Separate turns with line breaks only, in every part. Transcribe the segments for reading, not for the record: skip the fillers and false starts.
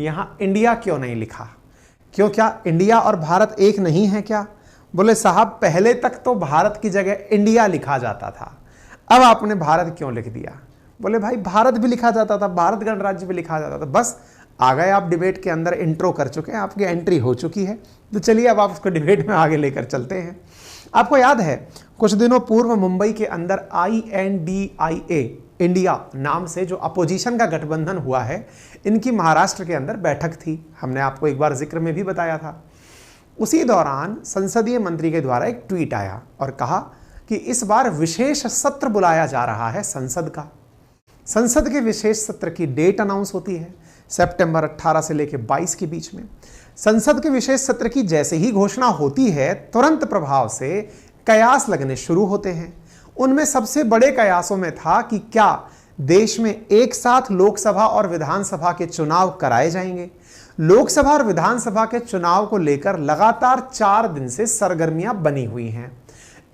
यहां इंडिया क्यों नहीं लिखा? क्यों, क्या इंडिया और भारत एक नहीं है क्या? बोले साहब पहले तक तो भारत की जगह इंडिया लिखा जाता था, अब आपने भारत क्यों लिख दिया? बोले भाई भारत भी लिखा जाता था, भारत गणराज्य भी लिखा जाता था। बस आ गए आप डिबेट के अंदर, इंट्रो कर चुके हैं, आपकी एंट्री हो चुकी है। तो चलिए अब आप उसको डिबेट में आगे लेकर चलते हैं। आपको याद है कुछ दिनों पूर्व मुंबई के अंदर INDIA इंडिया नाम से जो अपोजिशन का गठबंधन हुआ है, इनकी महाराष्ट्र के अंदर बैठक थी। हमने आपको एक बार जिक्र में भी बताया था। उसी दौरान संसदीय मंत्री के द्वारा एक ट्वीट आया और कहा कि इस बार विशेष सत्र बुलाया जा रहा है संसद का। संसद के विशेष सत्र की डेट अनाउंस होती है सितंबर 18 से लेकर 22 के बीच में। संसद के विशेष सत्र की जैसे ही घोषणा होती है, तुरंत प्रभाव से कयास लगने शुरू होते हैं। उनमें सबसे बड़े कयासों में था कि क्या देश में एक साथ लोकसभा और विधानसभा के चुनाव कराए जाएंगे। लोकसभा और विधानसभा के चुनाव को लेकर लगातार 4 दिन से सरगर्मियां बनी हुई हैं।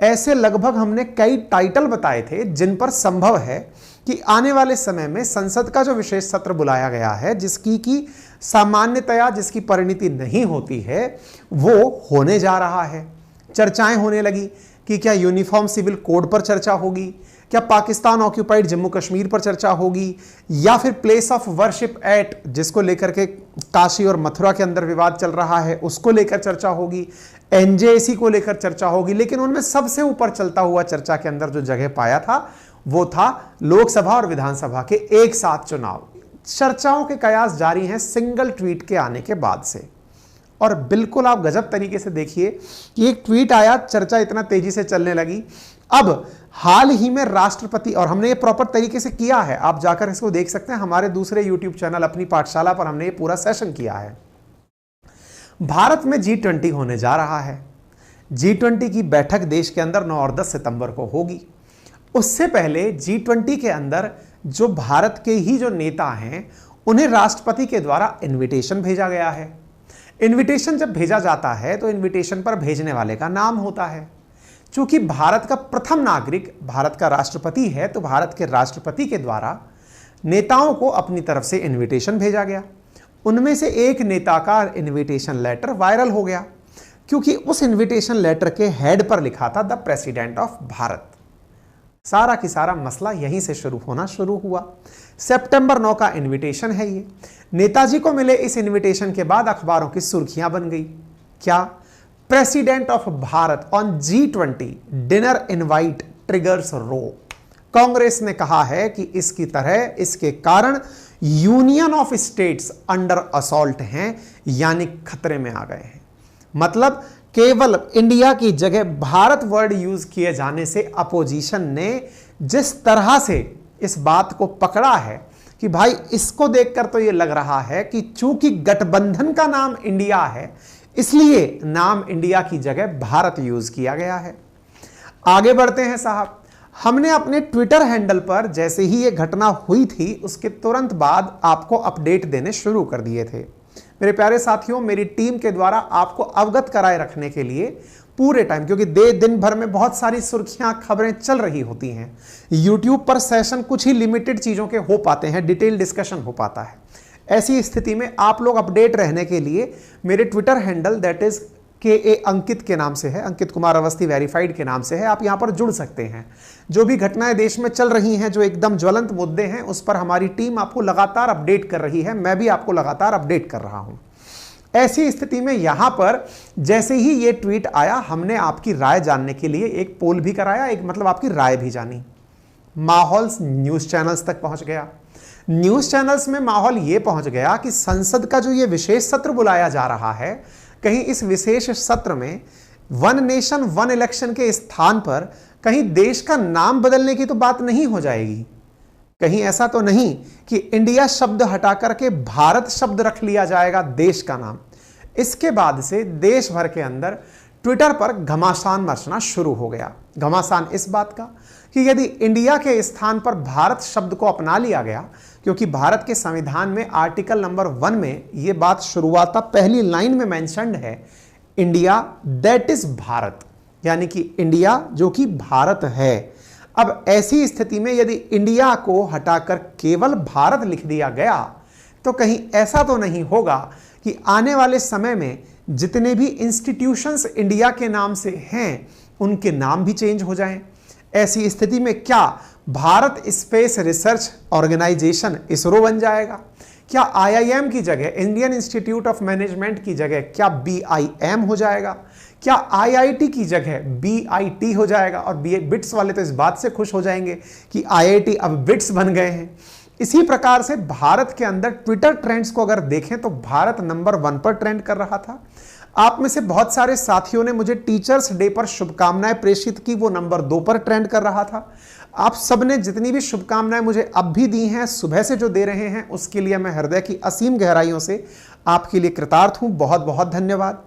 ऐसे लगभग हमने कई टाइटल बताए थे जिन पर संभव है कि आने वाले समय में संसद का जो विशेष सत्र बुलाया गया है, जिसकी की सामान्यतया जिसकी परिणति नहीं होती है, वो होने जा रहा है। चर्चाएं होने लगी कि क्या यूनिफॉर्म सिविल कोड पर चर्चा होगी, क्या पाकिस्तान ऑक्यूपाइड जम्मू कश्मीर पर चर्चा होगी, या फिर प्लेस ऑफ वर्शिप एक्ट जिसको लेकर के काशी और मथुरा के अंदर विवाद चल रहा है, उसको लेकर चर्चा होगी, NJAC को लेकर चर्चा होगी। लेकिन उनमें सबसे ऊपर चलता हुआ चर्चा के अंदर जो जगह पाया था वो था लोकसभा और विधानसभा के एक साथ चुनाव। चर्चाओं के कयास जारी हैं सिंगल ट्वीट के आने के बाद से। और बिल्कुल आप गजब तरीके से देखिए कि एक ट्वीट आया, चर्चा इतना तेजी से चलने लगी। अब हाल ही में राष्ट्रपति, और हमने ये प्रॉपर तरीके से किया है, आप जाकर इसको देख सकते हैं हमारे दूसरे यूट्यूब चैनल अपनी पाठशाला पर, हमने ये पूरा सेशन किया है। भारत में G20 होने जा रहा है। G20 की बैठक देश के अंदर 9 और 10 सितंबर को होगी। उससे पहले G20 के अंदर जो भारत के ही जो नेता हैं, उन्हें राष्ट्रपति के द्वारा इनविटेशन भेजा गया है। इनविटेशन जब भेजा जाता है तो इनविटेशन पर भेजने वाले का नाम होता है। चूंकि भारत का प्रथम नागरिक भारत का राष्ट्रपति है, तो भारत के राष्ट्रपति के द्वारा नेताओं को अपनी तरफ से इनविटेशन भेजा गया। उनमें से एक नेता का इनविटेशन लेटर वायरल हो गया, क्योंकि उस इनविटेशन लेटर के हेड पर लिखा था द प्रेसिडेंट ऑफ भारत। सारा की सारा मसला यहीं से शुरू हुआ। सितंबर 9 का इनविटेशन है ये। नेताजी को मिले इस इनविटेशन के बाद अखबारों की सुर्खियां बन गई। क्या? President of Bharat on G20 dinner invite triggers row. Congress ने कहा है कि इसकी तरह इसके कारण union of states under assault हैं, यानी खतरे में आ गए हैं। मतलब केवल इंडिया की जगह भारत वर्ड यूज किए जाने से अपोजिशन ने जिस तरह से इस बात को पकड़ा है कि भाई इसको देखकर तो ये लग रहा है कि चूंकि गठबंधन का नाम इंडिया है, इसलिए नाम इंडिया की जगह भारत यूज किया गया है। आगे बढ़ते हैं साहब। हमने अपने ट्विटर हैंडल पर जैसे ही ये घटना हुई थी, उसके तुरंत बाद आपको अपडेट देने शुरू कर दिए थे। मेरे प्यारे साथियों, मेरी टीम के द्वारा आपको अवगत कराए रखने के लिए पूरे टाइम, क्योंकि दिन भर में बहुत सारी सुर्खियां खबरें चल रही होती हैं। यूट्यूब पर सेशन कुछ ही लिमिटेड चीज़ों के हो पाते हैं, डिटेल डिस्कशन हो पाता है। ऐसी स्थिति में आप लोग अपडेट रहने के लिए मेरे Twitter handle that is KA अंकित के नाम से है, अंकित कुमार अवस्थी वेरीफाइड के नाम से है, आप यहां पर जुड़ सकते हैं। जो भी घटनाएं देश में चल रही हैं, जो एकदम ज्वलंत मुद्दे हैं, उस पर हमारी टीम आपको लगातार अपडेट कर रही है, मैं भी आपको लगातार अपडेट कर रहा हूं। ऐसी स्थिति में यहां पर जैसे ही ये ट्वीट आया, हमने आपकी राय जानने के लिए एक पोल भी कराया, एक मतलब आपकी राय भी जानी। माहौल न्यूज चैनल्स तक पहुंच गया। न्यूज चैनल्स में माहौल ये पहुंच गया कि संसद का जो ये विशेष सत्र बुलाया जा रहा है, कहीं इस विशेष सत्र में वन नेशन वन इलेक्शन के स्थान पर कहीं देश का नाम बदलने की तो बात नहीं हो जाएगी। कहीं ऐसा तो नहीं कि इंडिया शब्द हटा करके भारत शब्द रख लिया जाएगा देश का नाम। इसके बाद से देश भर के अंदर ट्विटर पर घमासान मचना शुरू हो गया। घमासान इस बात का कि यदि इंडिया के स्थान पर भारत शब्द को अपना लिया गया, क्योंकि भारत के संविधान में आर्टिकल नंबर 1 में यह बात शुरुआत पहली लाइन में मेंशन्ड है, इंडिया दैट इज भारत, यानी कि इंडिया जो कि भारत है। अब ऐसी स्थिति में यदि इंडिया को हटाकर केवल भारत लिख दिया गया तो कहीं ऐसा तो नहीं होगा कि आने वाले समय में जितने भी इंस्टीट्यूशंस इंडिया के नाम से हैं उनके नाम भी चेंज हो जाएं? ऐसी स्थिति में क्या Bharat space research organisation ISRO बन जाएगा? क्या आईआईएम की जगह, इंडियन इंस्टीट्यूट ऑफ मैनेजमेंट की जगह क्या बीआईएम हो जाएगा? क्या आईआईटी की जगह बीआईटी हो जाएगा? और बिट्स वाले तो इस बात से खुश हो जाएंगे कि आईआईटी अब बिट्स बन गए हैं। इसी प्रकार से भारत के अंदर ट्विटर ट्रेंड्स को अगर देखें तो भारत नंबर 1 पर ट्रेंड कर रहा था। आप में से बहुत सारे साथियों ने मुझे टीचर्स डे पर शुभकामनाएं प्रेषित की, वो नंबर 2 पर ट्रेंड कर रहा था। आप सबने जितनी भी शुभकामनाएं मुझे अब भी दी हैं, सुबह से जो दे रहे हैं, उसके लिए मैं हृदय की असीम गहराइयों से आपके लिए कृतार्थ हूं। बहुत बहुत धन्यवाद।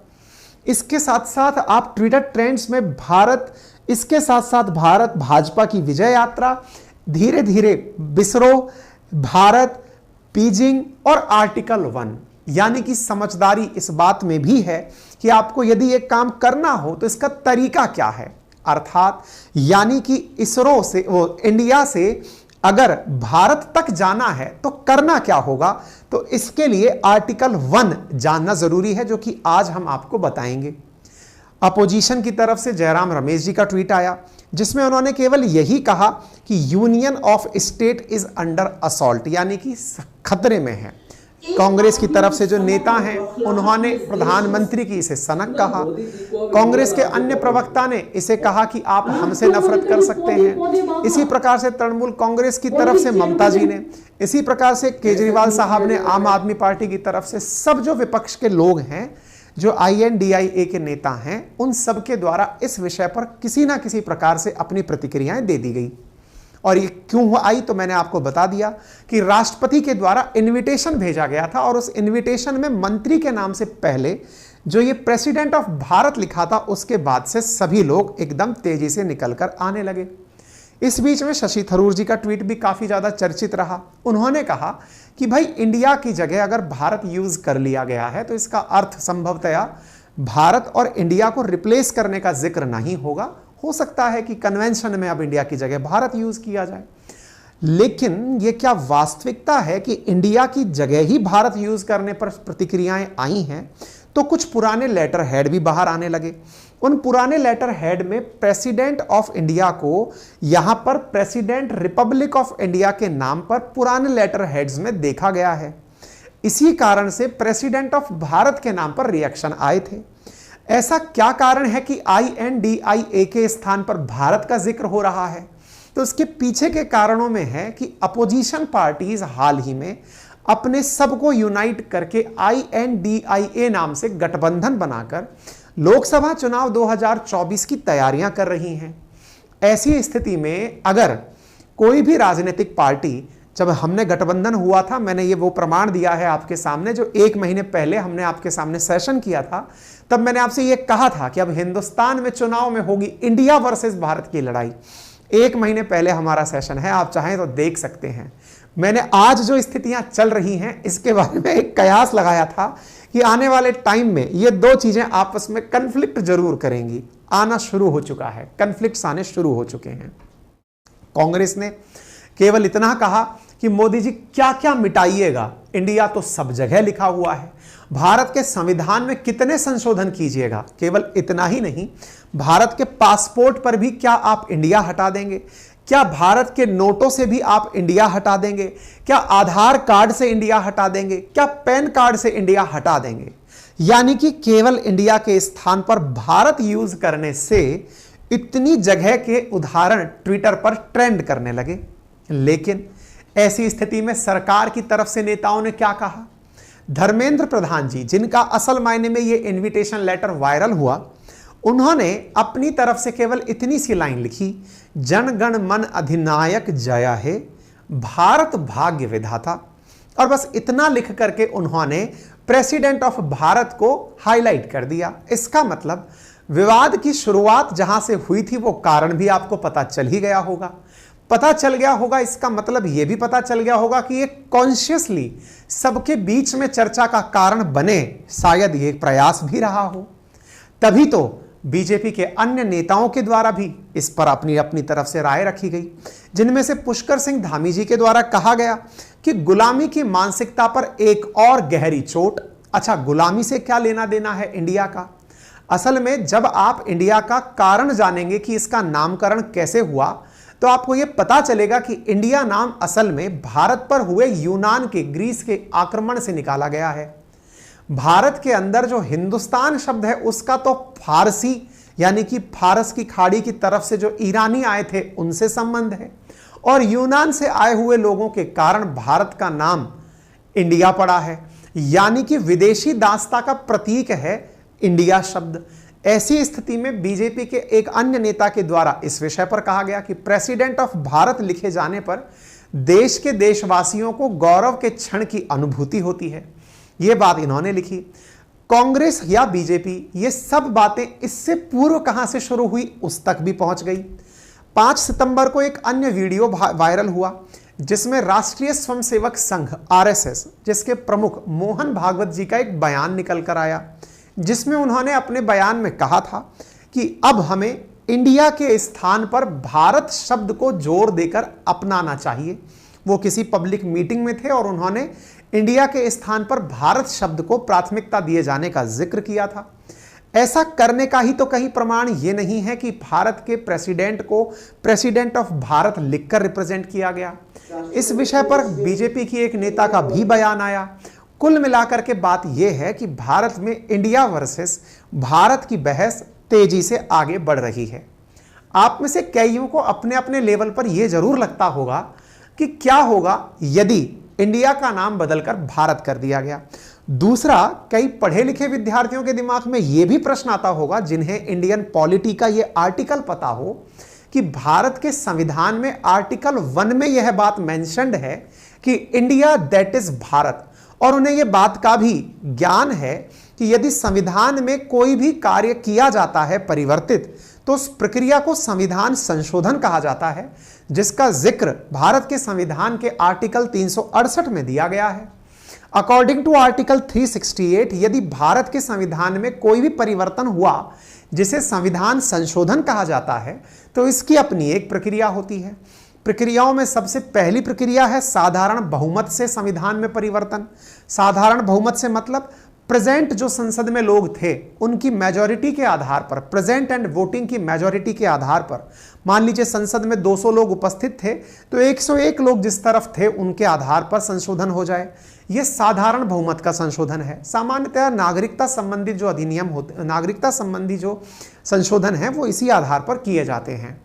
इसके साथ साथ आप ट्विटर ट्रेंड्स में भारत, इसके साथ साथ भारत भाजपा की विजय यात्रा, धीरे धीरे बिसरो, भारत, बीजिंग और आर्टिकल 1, यानी कि समझदारी इस बात में भी है कि आपको यदि एक काम करना हो तो इसका तरीका क्या है, अर्थात यानी कि इसरो से, वो इंडिया से अगर भारत तक जाना है तो करना क्या होगा, तो इसके लिए आर्टिकल 1 जानना जरूरी है, जो कि आज हम आपको बताएंगे। अपोजिशन की तरफ से जयराम रमेश जी का ट्वीट आया जिसमें उन्होंने केवल यही कहा कि union of state is under assault, यानी कि खतरे में है। कांग्रेस की तरफ से जो नेता हैं उन्होंने प्रधानमंत्री की इसे सनक कहा। कांग्रेस के अन्य प्रवक्ता ने इसे कहा कि आप हमसे नफरत कर सकते हैं। इसी प्रकार से तृणमूल कांग्रेस की तरफ से ममता जी ने, इसी प्रकार से केजरीवाल साहब ने आम आदमी पार्टी की तरफ से, सब जो विपक्ष के लोग हैं, जो INDIA के नेता हैं, उन सब के द्वारा इस विषय पर किसी ना किसी प्रकार से अपनी प्रतिक्रियाएं दे दी गई। और ये क्यों आई तो मैंने आपको बता दिया कि राष्ट्रपति के द्वारा इनविटेशन भेजा गया था और उस इनविटेशन में मंत्री के नाम से पहले जो ये प्रेसिडेंट ऑफ भारत लिखा था, उसके बाद से सभी लोग एकदम तेजी से निकलकर आने लगे। इस बीच में शशि थरूर जी का ट्वीट भी काफी ज्यादा चर्चित रहा। उन्होंने कहा कि भाई इंडिया की जगह अगर भारत यूज कर लिया गया है तो इसका अर्थ संभवतया भारत और इंडिया को रिप्लेस करने का जिक्र नहीं होगा। हो सकता है कि कन्वेंशन में अब इंडिया की जगह भारत यूज किया जाए, लेकिन यह क्या वास्तविकता है कि इंडिया की जगह ही भारत यूज करने पर प्रतिक्रियाएं आई हैं? तो कुछ पुराने लेटर हेड भी बाहर आने लगे। उन पुराने लेटर हेड में प्रेसिडेंट ऑफ इंडिया को यहां पर प्रेसिडेंट रिपब्लिक ऑफ इंडिया के नाम पर पुराने लेटर हेड्स में देखा गया है। इसी कारण से प्रेसिडेंट ऑफ भारत के नाम पर रिएक्शन आए थे। ऐसा क्या कारण है कि INDIA के स्थान पर भारत का जिक्र हो रहा है? तो इसके पीछे के कारणों में है कि अपोजिशन पार्टीज हाल ही में अपने सबको यूनाइट करके INDIA नाम से गठबंधन बनाकर लोकसभा चुनाव 2024 की तैयारियां कर रही हैं। ऐसी स्थिति में अगर कोई भी राजनीतिक पार्टी, जब हमने गठबंधन हुआ था, मैंने ये वो प्रमाण दिया है आपके सामने, जो 1 महीने पहले हमने आपके सामने सेशन किया था, तब मैंने आपसे ये कहा था कि अब हिंदुस्तान में चुनाव में होगी इंडिया वर्सेस भारत की लड़ाई। 1 महीने पहले हमारा सेशन है, आप चाहें तो देख सकते हैं। मैंने आज जो स्थितियां चल रही हैं इसके बारे में एक कयास लगाया था कि आने वाले टाइम में ये 2 चीजें आपस में कंफ्लिक्ट जरूर करेंगी। आना शुरू हो चुका है, कंफ्लिक्ट्स आने शुरू हो चुके हैं। कांग्रेस ने केवल इतना कहा कि मोदी जी क्या क्या मिटाइएगा, इंडिया तो सब जगह लिखा हुआ है। भारत के संविधान में कितने संशोधन कीजिएगा, केवल इतना ही नहीं, भारत के पासपोर्ट पर भी क्या आप इंडिया हटा देंगे? क्या भारत के नोटों से भी आप इंडिया हटा देंगे? क्या आधार कार्ड से इंडिया हटा देंगे? क्या पैन कार्ड से इंडिया हटा देंगे? यानी कि केवल इंडिया के स्थान पर भारत यूज करने से इतनी जगह के उदाहरण ट्विटर पर ट्रेंड करने लगे। लेकिन ऐसी स्थिति में सरकार की तरफ से नेताओं ने क्या कहा? धर्मेंद्र प्रधान जी, जिनका असल मायने में यह इनविटेशन लेटर वायरल हुआ, उन्होंने अपनी तरफ से केवल इतनी सी लाइन लिखी, जन गण मन अधिनायक जय हे, भारत भाग्य विधाता, और बस इतना लिख करके उन्होंने प्रेसिडेंट ऑफ भारत को हाईलाइट कर दिया। इसका मतलब विवाद की शुरुआत जहां से हुई थी वो कारण भी आपको पता चल ही गया होगा। पता चल गया होगा, इसका मतलब यह भी पता चल गया होगा कि ये कॉन्शियसली सबके बीच में चर्चा का कारण बने, शायद ये प्रयास भी रहा हो। तभी तो बीजेपी के अन्य नेताओं के द्वारा भी इस पर अपनी अपनी तरफ से राय रखी गई, जिनमें से पुष्कर सिंह धामी जी के द्वारा कहा गया कि गुलामी की मानसिकता पर एक और गहरी चोट। अच्छा, गुलामी से क्या लेना देना है इंडिया का? असल में जब आप इंडिया का कारण जानेंगे कि इसका नामकरण कैसे हुआ, तो आपको यह पता चलेगा कि इंडिया नाम असल में भारत पर हुए यूनान के, ग्रीस के आक्रमण से निकाला गया है। भारत के अंदर जो हिंदुस्तान शब्द है उसका तो फारसी यानी कि फारस की खाड़ी की तरफ से जो ईरानी आए थे उनसे संबंध है, और यूनान से आए हुए लोगों के कारण भारत का नाम इंडिया पड़ा है, यानी कि विदेशी दासता का प्रतीक है इंडिया शब्द। ऐसी स्थिति में बीजेपी के एक अन्य नेता के द्वारा इस विषय पर कहा गया कि प्रेसिडेंट ऑफ भारत लिखे जाने पर देश के देशवासियों को गौरव के क्षण की अनुभूति होती है। यह बात इन्होंने लिखी। कांग्रेस या बीजेपी ये सब बातें इससे पूर्व कहां से शुरू हुई उस तक भी पहुंच गई। 5 सितंबर को एक अन्य वीडियो वायरल हुआ जिसमें राष्ट्रीय स्वयंसेवक संघ आरएसएस, जिसके प्रमुख मोहन भागवत जी का एक बयान निकल कर आया, जिसमें उन्होंने अपने बयान में कहा था कि अब हमें इंडिया के स्थान पर भारत शब्द को जोर देकर अपनाना चाहिए। वो किसी पब्लिक मीटिंग में थे और उन्होंने इंडिया के स्थान पर भारत शब्द को प्राथमिकता दिए जाने का जिक्र किया था। ऐसा करने का ही तो कहीं प्रमाण ये नहीं है कि भारत के प्रेसिडेंट को प्रेसिडेंट ऑफ भारत लिखकर रिप्रेजेंट किया गया। इस विषय पर बीजेपी की एक नेता का भी बयान आया। कुल मिलाकर के बात यह है कि भारत में इंडिया वर्सेस भारत की बहस तेजी से आगे बढ़ रही है। आप में से कईयों को अपने अपने लेवल पर यह जरूर लगता होगा कि क्या होगा यदि इंडिया का नाम बदलकर भारत कर दिया गया। दूसरा, कई पढ़े लिखे विद्यार्थियों के दिमाग में यह भी प्रश्न आता होगा, जिन्हें इंडियन पॉलिटी का यह आर्टिकल पता हो, कि भारत के संविधान में आर्टिकल 1 में यह बात मेंशन्ड है कि इंडिया दैट इज भारत, और उन्हें यह बात का भी ज्ञान है कि यदि संविधान में कोई भी कार्य किया जाता है परिवर्तित, तो उस प्रक्रिया को संविधान संशोधन कहा जाता है, जिसका जिक्र भारत के संविधान के आर्टिकल 368 में दिया गया है। अकॉर्डिंग टू आर्टिकल 368, यदि भारत के संविधान में कोई भी परिवर्तन हुआ जिसे संविधान संशोधन कहा जाता है, तो इसकी अपनी एक प्रक्रिया होती है। प्रक्रियाओं में सबसे पहली प्रक्रिया है साधारण बहुमत से संविधान में परिवर्तन। साधारण बहुमत से मतलब प्रेजेंट जो संसद में लोग थे उनकी मेजॉरिटी के आधार पर, प्रेजेंट एंड वोटिंग की मेजॉरिटी के आधार पर, मान लीजिए संसद में 200 लोग उपस्थित थे तो 101 लोग जिस तरफ थे उनके आधार पर संशोधन हो जाए। यह साधारण बहुमत का संशोधन है। सामान्यतः नागरिकता संबंधी जो अधिनियम होते, नागरिकता संबंधी जो संशोधन है वो इसी आधार पर किए जाते हैं।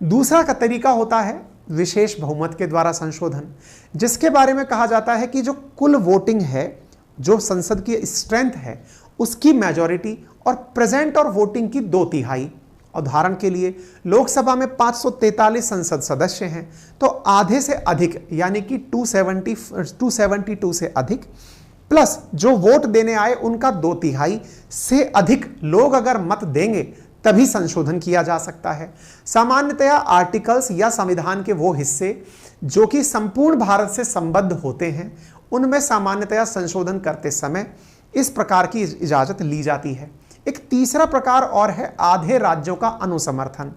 दूसरा का तरीका होता है विशेष बहुमत के द्वारा संशोधन, जिसके बारे में कहा जाता है कि जो कुल वोटिंग है, जो संसद की स्ट्रेंथ है, उसकी मेजॉरिटी और प्रेजेंट और वोटिंग की 2/3। उदाहरण के लिए लोकसभा में 543 संसद सदस्य हैं, तो आधे से अधिक यानी कि 272 से अधिक प्लस जो वोट देने आए उनका 2/3 से अधिक लोग अगर मत देंगे तभी संशोधन किया जा सकता है। सामान्यतया आर्टिकल्स या संविधान के वो हिस्से जो कि संपूर्ण भारत से संबद्ध होते हैं, उनमें सामान्यतया संशोधन करते समय इस प्रकार की इजाजत ली जाती है। एक तीसरा प्रकार और है आधे राज्यों का अनुसमर्थन।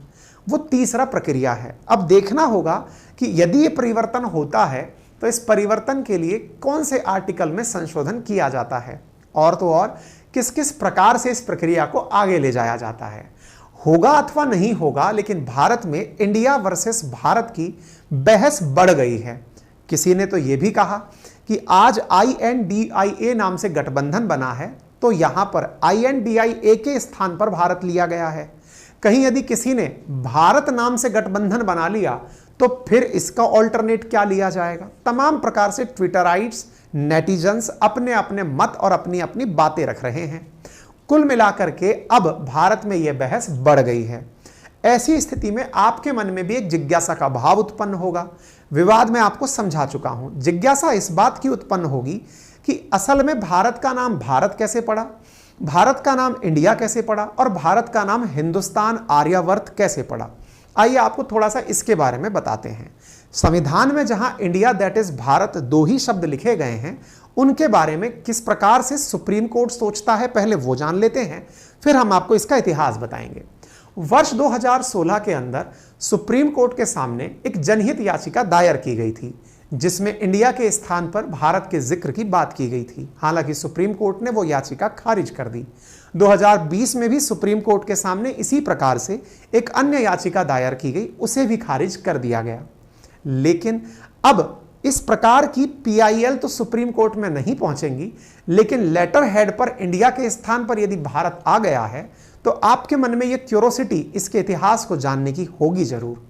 वो तीसरा प्रक्रिया है। अब देखना होगा कि यदि ये परिवर्तन होता है तो इस परिवर्तन के लिए कौन से आर्टिकल में संशोधन किया जाता है, और तो और किस किस प्रकार से इस प्रक्रिया को आगे ले जाया जाता है। होगा अथवा नहीं होगा, लेकिन भारत में इंडिया वर्सेस भारत की बहस बढ़ गई है। किसी ने तो यह भी कहा कि आज INDIA नाम से गठबंधन बना है, तो यहां पर INDIA के स्थान पर भारत लिया गया है। कहीं यदि किसी ने भारत नाम से गठबंधन बना लिया तो फिर इसका ऑल्टरनेट क्या लिया जाएगा। तमाम प्रकार से ट्विटराइट्स, नेटिजन्स अपने अपने मत और अपनी अपनी बातें रख रहे हैं। कुल मिलाकर के अब भारत में यह बहस बढ़ गई है। ऐसी स्थिति में आपके मन में भी एक जिज्ञासा का भाव उत्पन्न होगा। विवाद में आपको समझा चुका हूं। जिज्ञासा इस बात की उत्पन्न होगी कि असल में भारत का नाम भारत कैसे पड़ा, भारत का नाम इंडिया कैसे पड़ा, और भारत का नाम हिंदुस्तान आर्यावर्त कैसे पड़ा। आइए आपको थोड़ा सा इसके बारे में बताते हैं। संविधान में जहां इंडिया दैट इज भारत 2 ही शब्द लिखे गए हैं, उनके बारे में किस प्रकार से सुप्रीम कोर्ट सोचता है, पहले वो जान लेते हैं, फिर हम आपको इसका इतिहास बताएंगे। वर्ष 2016 के अंदर सुप्रीम कोर्ट के सामने एक जनहित याचिका दायर की गई थी, जिसमें इंडिया के स्थान पर भारत के जिक्र की बात की गई थी। हालांकि सुप्रीम कोर्ट ने वो याचिका खारिज कर दी। 2020 में भी सुप्रीम कोर्ट के सामने इसी प्रकार से एक अन्य याचिका दायर की गई, उसे भी खारिज कर दिया गया। लेकिन अब इस प्रकार की पीआईएल तो सुप्रीम कोर्ट में नहीं पहुंचेंगी, लेकिन लेटर हेड पर इंडिया के स्थान पर यदि भारत आ गया है तो आपके मन में यह क्यूरोसिटी इसके इतिहास को जानने की होगी जरूर।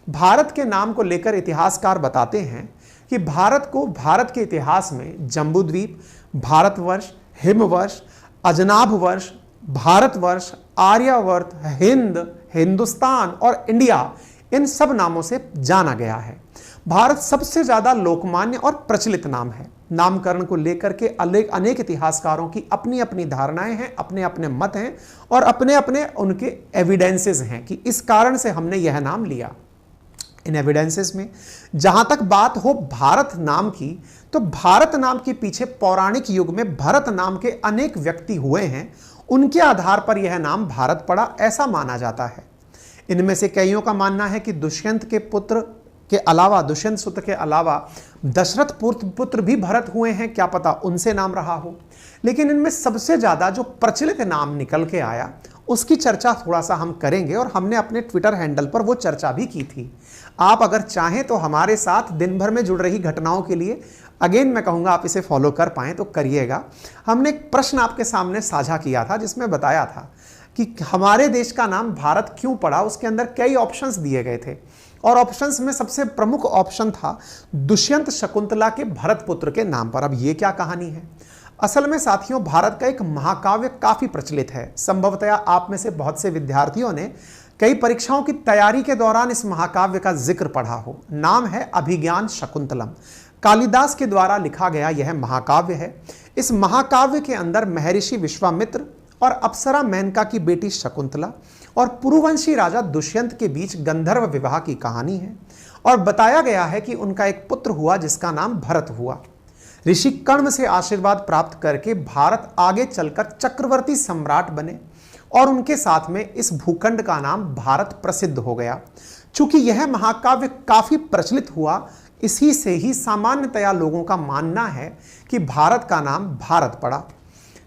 भारत के नाम को लेकर इतिहासकार बताते हैं कि भारत को भारत के इतिहास में जम्बूद्वीप, भारतवर्ष, हिमवर्ष, अजनाभ वर्ष, भारतवर्ष, आर्यावर्त, हिंद, हिंदुस्तान और इंडिया, इन सब नामों से जाना गया है। भारत सबसे ज्यादा लोकमान्य और प्रचलित नाम है। नामकरण को लेकर के अनेक इतिहासकारों की अपनी अपनी धारणाएं हैं, अपने अपने मत हैं और अपने अपने उनके एविडेंसेस हैं कि इस कारण से हमने यह नाम लिया। इन एविडेंसेस में जहां तक बात हो भारत नाम की, तो भारत नाम के पीछे पौराणिक युग में भरत नाम के अनेक व्यक्ति हुए हैं, उनके आधार पर यह नाम भारत पड़ा, ऐसा माना जाता है। इनमें से कईयों का मानना है कि दुष्यंत के पुत्र के अलावा, दुष्यंत सुत के अलावा दशरथ पुत्र भी भरत हुए हैं, क्या पता उनसे नाम रहा हो। लेकिन इनमें सबसे ज्यादा जो प्रचलित नाम निकल के आया उसकी चर्चा थोड़ा सा हम करेंगे, और हमने अपने ट्विटर हैंडल पर वो चर्चा भी की थी। आप अगर चाहें तो हमारे साथ दिन भर में जुड़ रही घटनाओं के लिए अगेन मैं कहूंगा आप इसे फॉलो कर पाएं तो करिएगा। हमने एक प्रश्न आपके सामने साझा किया था जिसमें बताया था कि हमारे देश का नाम भारत क्यों पड़ा। उसके अंदर कई ऑप्शंस दिए गए थे और ऑप्शंस में सबसे प्रमुख ऑप्शन था दुष्यंत शकुंतला के भरत पुत्र के नाम पर। अब ये क्या कहानी है? असल में साथियों, भारत का एक महाकाव्य काफी प्रचलित है। संभवतया आप में से बहुत से विद्यार्थियों ने कई परीक्षाओं की तैयारी के दौरान इस महाकाव्य का जिक्र पढ़ा हो। नाम है अभिज्ञान शकुंतलम। कालिदास के द्वारा लिखा गया यह महाकाव्य है। इस महाकाव्य के अंदर महर्षि विश्वामित्र और अप्सरा मेनका की बेटी शकुंतला और पुरुवंशी राजा दुष्यंत के बीच गंधर्व विवाह की कहानी है, और बताया गया है कि उनका एक पुत्र हुआ जिसका नाम भरत हुआ। ऋषि कर्ण से आशीर्वाद प्राप्त करके भारत आगे चलकर चक्रवर्ती सम्राट बने और उनके साथ में इस भूखंड का नाम भारत प्रसिद्ध हो गया। चूंकि यह महाकाव्य काफी प्रचलित हुआ, इसी से ही सामान्यतया लोगों का मानना है कि भारत का नाम भारत पड़ा।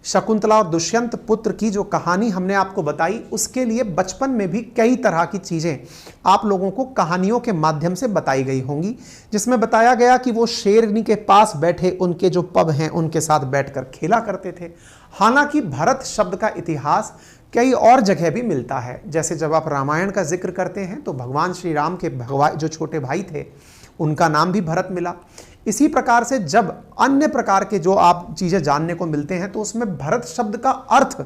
शकुंतला और दुष्यंत पुत्र की जो कहानी हमने आपको बताई, उसके लिए बचपन में भी कई तरह की चीजें आप लोगों को कहानियों के माध्यम से बताई गई होंगी, जिसमें बताया गया कि वो शेरनी के पास बैठे उनके जो पब हैं उनके साथ बैठकर खेला करते थे। हालांकि भरत शब्द का इतिहास कई और जगह भी मिलता है। जैसे जब आप रामायण का जिक्र करते हैं तो भगवान श्री राम के जो छोटे भाई थे उनका नाम भी भरत मिला। इसी प्रकार से जब अन्य प्रकार के जो आप चीजें जानने को मिलते हैं तो उसमें भरत शब्द का अर्थ,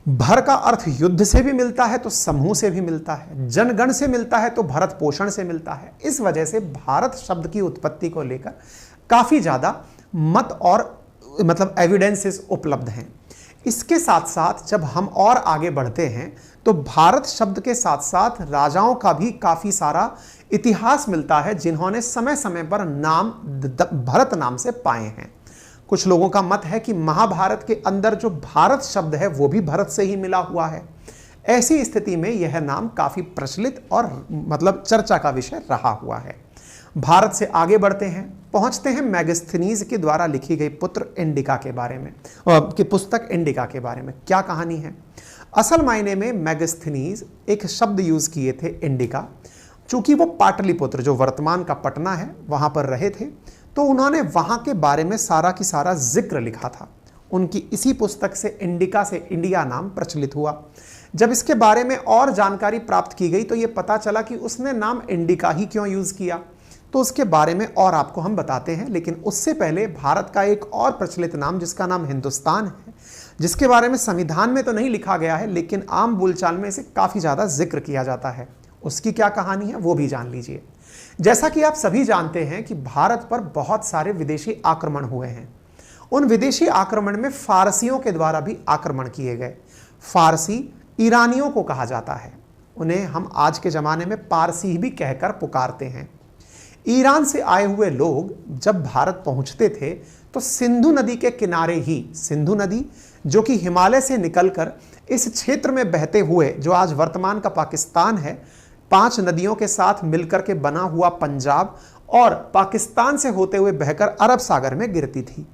भर का अर्थ युद्ध से भी मिलता है तो समूह से भी मिलता है, जनगण से मिलता है तो भरत पोषण से मिलता है। इस वजह से भारत शब्द की उत्पत्ति को लेकर काफी ज्यादा मत और मतलब एविडेंसेस उपलब्ध हैं। इसके साथ साथ जब हम और आगे बढ़ते हैं तो भारत शब्द के साथ साथ राजाओं का भी काफी सारा इतिहास मिलता है, जिन्होंने समय समय पर नाम भरत नाम से पाए हैं। कुछ लोगों का मत है कि महाभारत के अंदर जो भारत शब्द है वो भी भरत से ही मिला हुआ है। ऐसी स्थिति में यह नाम काफी प्रचलित और मतलब चर्चा का विषय रहा हुआ है। भारत से आगे बढ़ते हैं, पहुंचते हैं मैगस्थनीज के द्वारा लिखी गई पुत्र इंडिका के बारे में, कि पुस्तक इंडिका के बारे में क्या कहानी है। असल मायने में मैगस्थनीज एक शब्द यूज किए थे इंडिका, चूंकि वो पाटलिपुत्र जो वर्तमान का पटना है वहां पर रहे थे, तो उन्होंने वहां के बारे में सारा की सारा जिक्र लिखा था। उनकी इसी पुस्तक से इंडिका से इंडिया नाम प्रचलित हुआ। जब इसके बारे में और जानकारी प्राप्त की गई तो ये पता चला कि उसने नाम इंडिका ही क्यों यूज किया, तो उसके बारे में और आपको हम बताते हैं। लेकिन उससे पहले भारत का एक और प्रचलित नाम जिसका नाम हिंदुस्तान है, जिसके बारे में संविधान में तो नहीं लिखा गया है लेकिन आम बोलचाल में इसे काफी ज्यादा जिक्र किया जाता है, उसकी क्या कहानी है वो भी जान लीजिए। जैसा कि आप सभी जानते हैं कि भारत पर बहुत सारे विदेशी आक्रमण हुए हैं। उन विदेशी आक्रमण में फारसियों के द्वारा भी आक्रमण किए गए। फारसी ईरानियों को कहा जाता है, उन्हें हम आज के जमाने में पारसी भी कहकर पुकारते हैं। ईरान से आए हुए लोग जब भारत पहुंचते थे तो सिंधु नदी के किनारे ही, सिंधु नदी जो कि हिमालय से निकलकर इस क्षेत्र में बहते हुए जो आज वर्तमान का पाकिस्तान है, 5 नदियों के साथ मिलकर के बना हुआ पंजाब और पाकिस्तान से होते हुए बहकर अरब सागर में गिरती थी।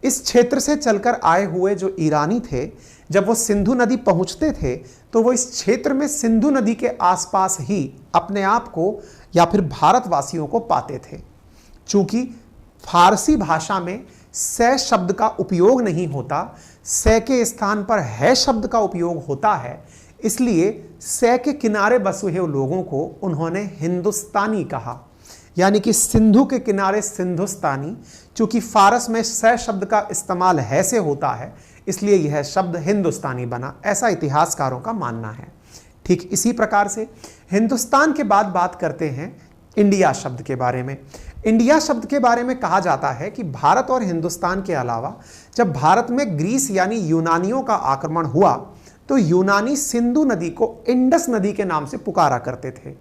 इस क्षेत्र से चलकर आए हुए जो ईरानी थे, जब वो सिंधु नदी पहुंचते थे तो वो इस क्षेत्र में सिंधु नदी के आसपास ही अपने आप को या फिर भारतवासियों को पाते थे। चूंकि फारसी भाषा में से शब्द का उपयोग नहीं होता, से के स्थान पर है शब्द का उपयोग होता है, इसलिए से के किनारे बसे हुए लोगों को उन्होंने हिंदुस्तानी कहा, यानी कि सिंधु के किनारे सिंधुस्तानी। चूंकि फारस में से शब्द का इस्तेमाल है से होता है, इसलिए यह शब्द हिंदुस्तानी बना, ऐसा इतिहासकारों का मानना है। ठीक इसी प्रकार से हिंदुस्तान के बाद बात करते हैं इंडिया शब्द के बारे में। इंडिया शब्द के बारे में कहा जाता है कि भारत और हिंदुस्तान के अलावा जब भारत में ग्रीस यानी यूनानियों का आक्रमण हुआ तो यूनानी सिंधु नदी को इंडस नदी के नाम से पुकारा करते थे।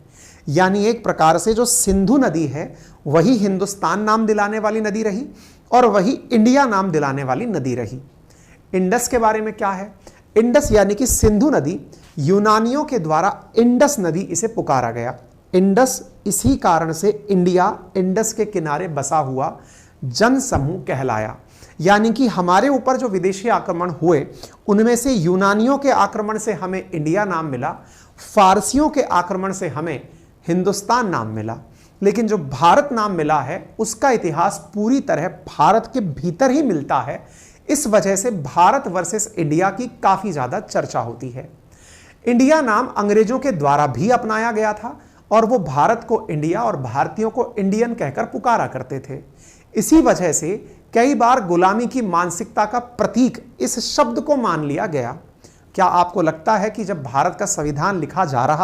यानी एक प्रकार से जो सिंधु नदी है वही हिंदुस्तान नाम दिलाने वाली नदी रही और वही इंडिया नाम दिलाने वाली नदी रही। इंडस के बारे में क्या है? इंडस यानी कि सिंधु नदी, यूनानियों के द्वारा इंडस नदी इसे पुकारा गया। इंडस इसी कारण से इंडिया, इंडस के किनारे बसा हुआ जनसमूह कहलाया। यानी कि हमारे ऊपर जो विदेशी आक्रमण हुए उनमें से यूनानियों के आक्रमण से हमें इंडिया नाम मिला, फारसियों के आक्रमण से हमें हिंदुस्तान नाम मिला, लेकिन जो भारत नाम मिला है उसका इतिहास पूरी तरह भारत के भीतर ही मिलता है। इस वजह से भारत वर्सेस इंडिया की काफी ज्यादा चर्चा होती है। इंडिया नाम अंग्रेजों के द्वारा भी अपनाया गया था और वो भारत को इंडिया और भारतीयों को इंडियन कहकर पुकारा करते थे। इसी वजह से कई बार गुलामी की मानसिकता का प्रतीक इस शब्द को मान लिया गया। क्या आपको लगता है कि जब भारत का संविधान लिखा जा रहा